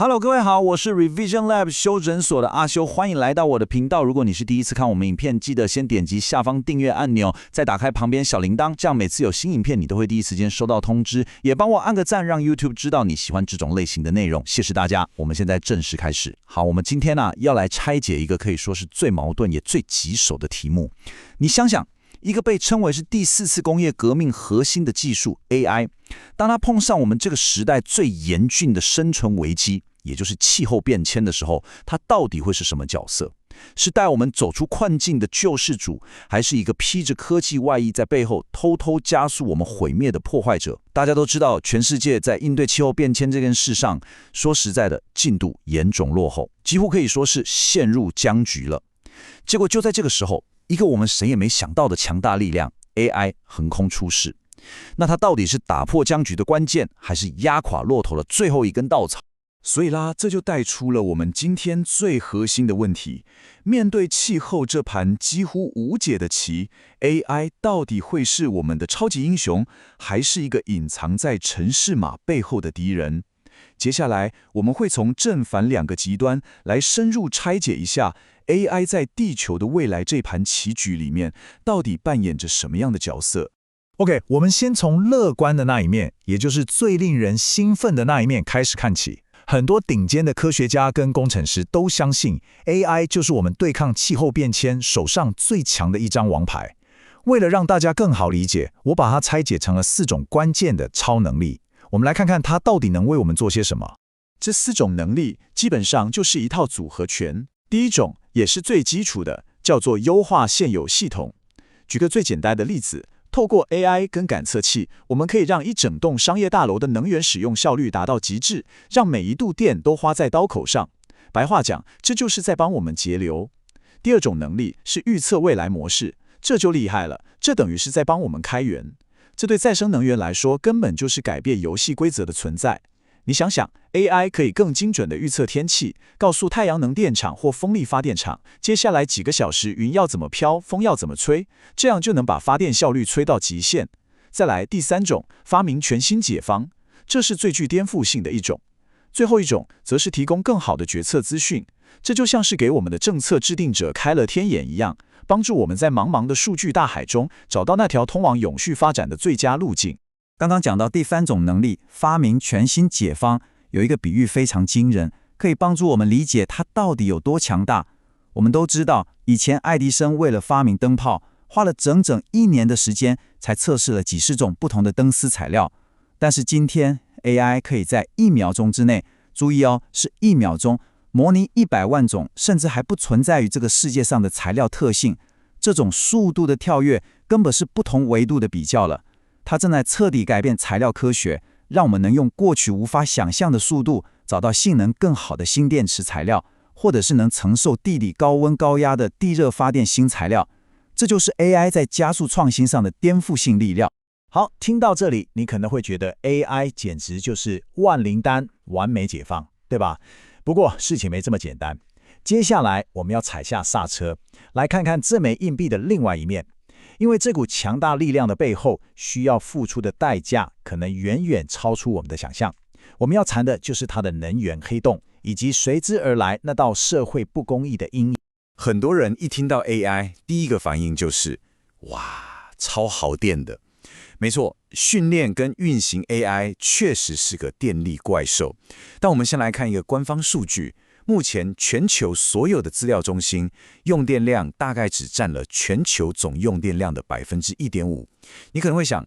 Hello， 各位好，我是 Revision Lab 修診所的阿修，歡迎來到我的頻道。如果你是第一次看我們影片，記得先點擊下方訂閱按鈕，再打開旁邊小鈴鐺，這樣每次有新影片你都會第一時間收到通知。也幫我按個讚，讓 YouTube 知道你喜歡這種類型的內容。謝謝大家。我們現在正式開始。好，我們今天要來拆解一個可以說是最矛盾也最棘手的題目。你想想，一個被稱為是第四次工業革命核心的技術 AI， 當它碰上我們這個時代最嚴峻的生存危機，也就是氣候變遷的時候，它到底會是什麼角色？是帶我們走出困境的救世主，還是一個披着科技外衣在背後偷偷加速我們毀滅的破壞者？大家都知道，全世界在應對氣候變遷這件事上，說實在的，進度嚴重落後，幾乎可以說是陷入僵局了。結果就在這個時候，一個我們誰也沒想到的強大力量 AI 橫空出世。那它到底是打破僵局的關鍵，還是壓垮駱駝的最後一根稻草？所以啦，這就帶出了我們今天最核心的問題：面對氣候這盤幾乎無解的棋 ，AI 到底會是我們的超級英雄，還是一個隱藏在程式碼背後的敵人？接下來，我們會從正反兩個極端來深入拆解一下 AI 在地球的未來這盤棋局裡面，到底扮演着什麼樣的角色。OK， 我們先從樂觀的那一面，也就是最令人興奮的那一面開始看起。很多頂尖的科學家跟工程師都相信 AI 就是我們對抗氣候變遷手上最強的一張王牌。為了讓大家更好理解，我把它拆解成了4種關鍵的超能力。我們來看看它到底能為我們做些什麼。這4種能力基本上就是一套組合拳。第一種也是最基礎的，叫做優化現有系統。舉個最簡單的例子，透過 AI 跟感測器，我們可以讓一整棟商業大樓的能源使用效率達到極致，讓每一度電都花在刀口上。白話講，這就是在幫我們節流。第二種能力是預測未來模式，這就厲害了，這等於是在幫我們開源。這對再生能源來說，根本就是改變遊戲規則的存在。你想想 ，AI 可以更精準地預測天氣，告訴太陽能電廠或風力發電廠，接下來幾個小時雲要怎麼飄，風要怎麼吹，這樣就能把發電效率吹到極限。再來第3種，發明全新解方，這是最具顛覆性的一種。最後一種，則是提供更好的決策資訊，這就像是給我們的政策制定者開了天眼一樣，幫助我們在茫茫的數據大海中找到那條通往永續發展的最佳路徑。剛剛講到第3種能力，發明全新解方，有一個比喻非常驚人，可以幫助我們理解它到底有多強大。我們都知道，以前愛迪生為了發明燈泡，花了整整1年的時間，才測試了幾十種不同的燈絲材料。但是今天 AI 可以在1秒鐘之內，注意哦，是1秒鐘，模擬100萬種甚至還不存在於這個世界上的材料特性。這種速度的跳躍，根本是不同維度的比較了。它正在徹底改變材料科學，讓我們能用過去無法想象的速度找到性能更好的新電池材料，或者是能承受地理高溫高壓的地熱發電新材料。這就是 AI 在加速創新上的顛覆性力量。好，聽到這裡，你可能會覺得 AI 簡直就是萬靈丹、完美解放，對吧？不過事情沒這麼簡單。接下來我們要踩下剎車，來看看這枚硬幣的另外一面。因為這股強大力量的背後需要付出的代價可能遠遠超出我們的想象。我們要談的就是它的能源黑洞，以及隨之而來那道社會不公義的陰影。很多人一聽到 AI， 第一個反應就是哇，超耗電的。沒錯，訓練跟運行 AI 確實是個電力怪獸。但我們先來看一個官方數據。目前全球所有的資料中心用電量大概只佔了全球總用電量的 1.5%。你可能會想，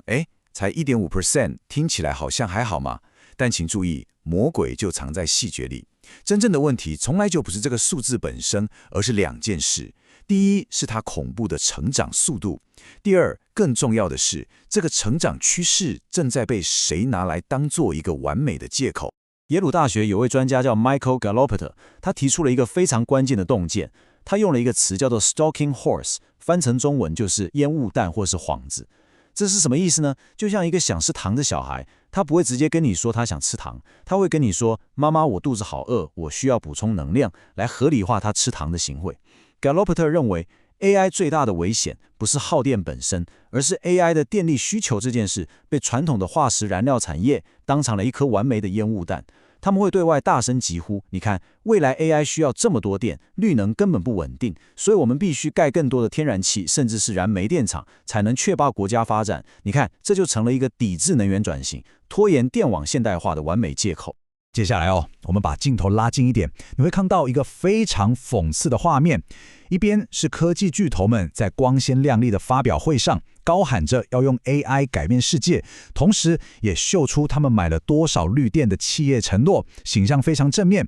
才 1.5%， 聽起來好像還好嘛。但請注意，魔鬼就藏在細節裡。真正的問題從來就不是這個數字本身，而是2件事。第一是它恐怖的成長速度，第二，更重要的是，這個成長趨勢正在被誰拿來當做一個完美的借口。耶魯大學有位專家叫 Michael Gallup， 他提出了一個非常關鍵的洞見。他用了一個詞叫做 stalking horse， 翻成中文就是煙霧彈或是幌子。這是什麼意思呢？就像一個想吃糖的小孩，他不會直接跟你說他想吃糖，他會跟你說：“媽媽，我肚子好餓，我需要補充能量”，來合理化他吃糖的行為。Gallup認為 AI 最大的危險不是耗電本身，而是 AI 的電力需求這件事被傳統的化石燃料產業當成了一顆完美的煙霧彈。他們會對外大聲疾呼：你看，未來 AI 需要這麼多電，綠能根本不穩定，所以我們必須蓋更多的天然氣，甚至是燃煤電廠，才能確保國家發展。你看，這就成了一個抵制能源轉型、拖延電網現代化的完美借口。接下來我們把鏡頭拉近一點，你會看到一個非常諷刺的畫面。一邊是科技巨頭們在光鮮亮麗的發表會上高喊着要用 AI 改變世界，同時也秀出他們買了多少綠電的企業承諾，形象非常正面。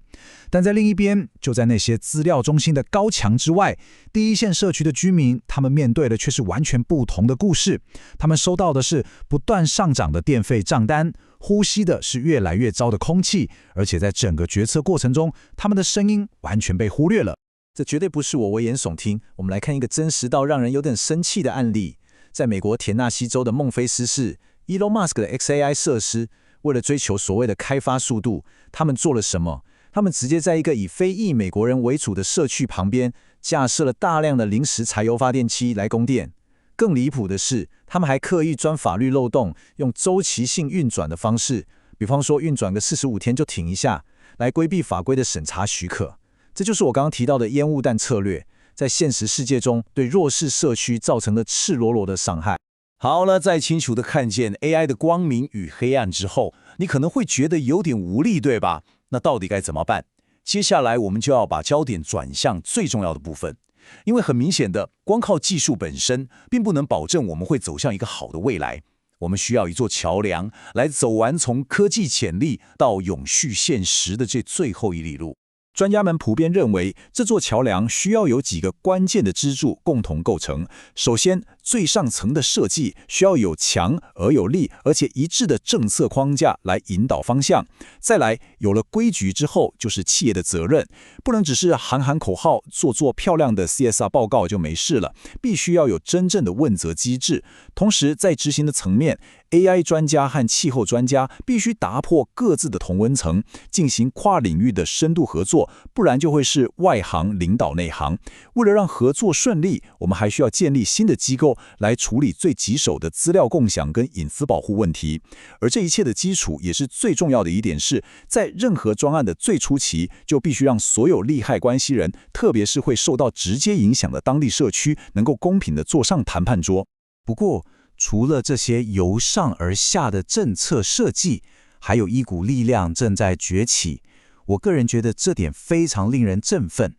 但在另一邊，就在那些資料中心的高牆之外，第一線社區的居民，他們面對的卻是完全不同的故事。他們收到的是不斷上漲的電費賬單，呼吸的是越來越糟的空氣，而且在整個決策過程中，他們的聲音完全被忽略了。這絕對不是我危言聳聽。我們來看一個真實到讓人有點生氣的案例。在美國田納西州的孟菲斯市，Elon Musk 的 XAI 設施為了追求所謂的開發速度，他們做了什麼？他們直接在一個以非裔美國人為主的社區旁邊架設了大量的臨時柴油發電機來供電。更離譜的是，他們還刻意鑽法律漏洞，用週期性運轉的方式，比方說運轉個45天就停一下，來規避法規的審查許可。這就是我剛剛提到的煙霧彈策略，在現實世界中對弱勢社區造成的赤裸裸的傷害。好了，在清楚地看見 AI 的光明與黑暗之後，你可能會覺得有點無力，對吧？那到底該怎麼辦？接下來我們就要把焦點轉向最重要的部分，因為很明顯的，光靠技術本身並不能保證我們會走向一個好的未來。我們需要一座橋梁來走完從科技潛力到永續現實的這最後一里路。專家們普遍認為，這座橋梁需要有幾個關鍵的支柱共同構成。首先，最上層的設計需要有強而有力，而且一致的政策框架來引導方向。再來，有了規矩之後，就是企業的責任，不能只是喊喊口號、做漂亮的 CSR 報告就沒事了，必須要有真正的問責機制。同時，在執行的層面，AI 專家和氣候專家必須打破各自的同溫層，進行跨領域的深度合作，不然就會是外行領導內行。為了讓合作順利，我們還需要建立新的機構來處理最棘手的資料共享跟隱私保護問題。而這一切的基礎也是最重要的一點是，在任何專案的最初期，就必須讓所有利害關係人，特別是會受到直接影響的當地社區，能夠公平地坐上談判桌。不過，除了這些由上而下的政策設計，還有一股力量正在崛起。我個人覺得這點非常令人振奮。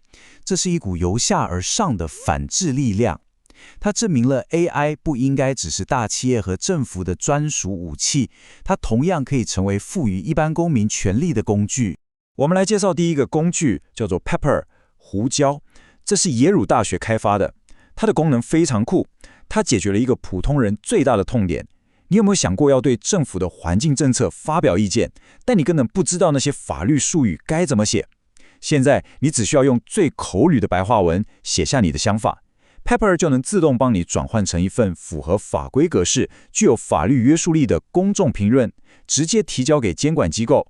這是一股由下而上的反制力量。它證明了 AI 不應該只是大企業和政府的專屬武器，它同樣可以成為賦予一般公民權利的工具。我们來介紹第一個工具，叫做 Pepper 胡椒。這是耶魯大學開發的，它的功能非常酷。它解決了一個普通人最大的痛點。你有沒有想過要對政府的環境政策發表意見，但你根本不知道那些法律術語該怎麼寫？現在你只需要用最口語的白話文寫下你的想法， Pepper 就能自動幫你轉換成一份符合法規格式、具有法律約束力的公眾評論，直接提交給監管機構。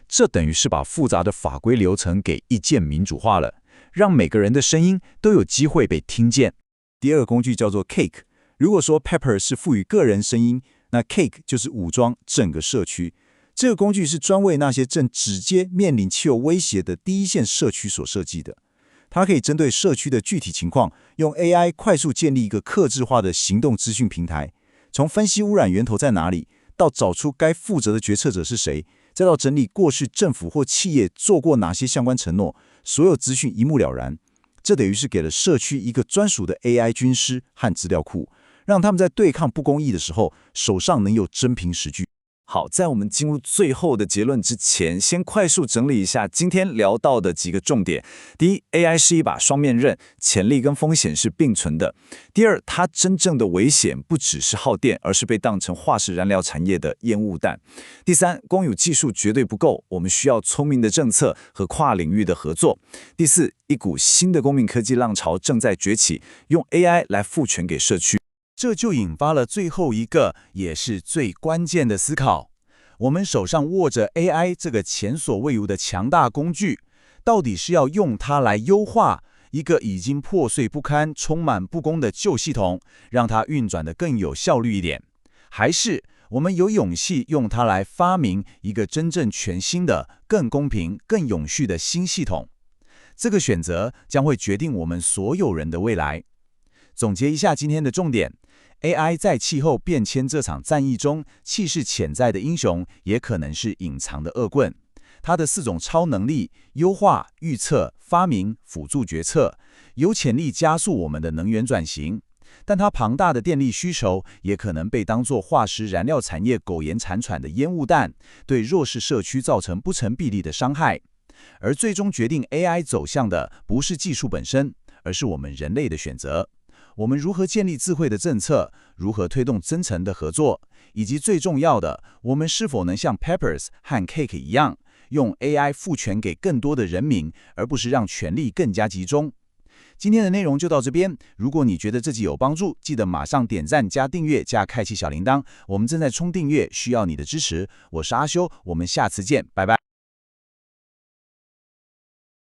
這等於是把複雜的法規流程給一鍵民主化了，讓每個人的聲音都有機會被聽見。第二個工具叫做 Cake。如果說 Pepper 是賦予個人聲音，那 Cake 就是武裝整個社區。這個工具是專為那些正直接面臨氣候威脅的第一線社區所設計的。它可以針對社區的具體情況，用 AI 快速建立一個客製化的行動資訊平台，從分析污染源頭在哪裡，到找出該負責的決策者是誰，再到整理過去政府或企業做過哪些相關承諾，所有資訊一目了然。這等於是給了社區一個專屬的 AI 軍師和資料庫，讓他們在對抗不公義的時候，手上能有真憑實據。好，在我們進入最後的結論之前，先快速整理一下今天聊到的幾個重點。第一 ，AI 是一把雙面刃，潛力跟風險是並存的。第二，它真正的危險不只是耗電，而是被當成化石燃料產業的煙霧彈。第三，光有技術絕對不夠，我們需要聰明的政策和跨領域的合作。第四，一股新的公民科技浪潮正在崛起，用 AI 來賦權給社區。這就引發了最後一個，也是最關鍵的思考。我們手上握着 AI 這個前所未有的強大工具，到底是要用它來優化一個已經破碎不堪、充滿不公的舊系統，讓它運轉得更有效率一點，還是我們有勇氣用它來發明一個真正全新的、更公平、更永續的新系統。這個選擇將會決定我們所有人的未來。總結一下今天的重點 ，AI 在氣候變遷這場戰役中，既是潛在的英雄，也可能是隱藏的惡棍。它的4種超能力——優化、預測、發明、輔助決策，有潛力加速我們的能源轉型。但它龐大的電力需求，也可能被當作化石燃料產業苟延殘喘的煙霧彈，對弱勢社區造成不成比例的傷害。而最終決定 AI 走向的，不是技術本身，而是我們人類的選擇。我們如何建立智慧的政策，如何推動真誠的合作，以及最重要的，我們是否能像 Peppers 和 Cake 一樣，用 AI 賦權給更多的人民，而不是讓權力更加集中。今天的內容就到這邊。如果你覺得這集有幫助，記得馬上點讚、加訂閱、加開啟小鈴鐺。我們正在衝訂閱，需要你的支持。我是阿修，我們下次見，拜拜。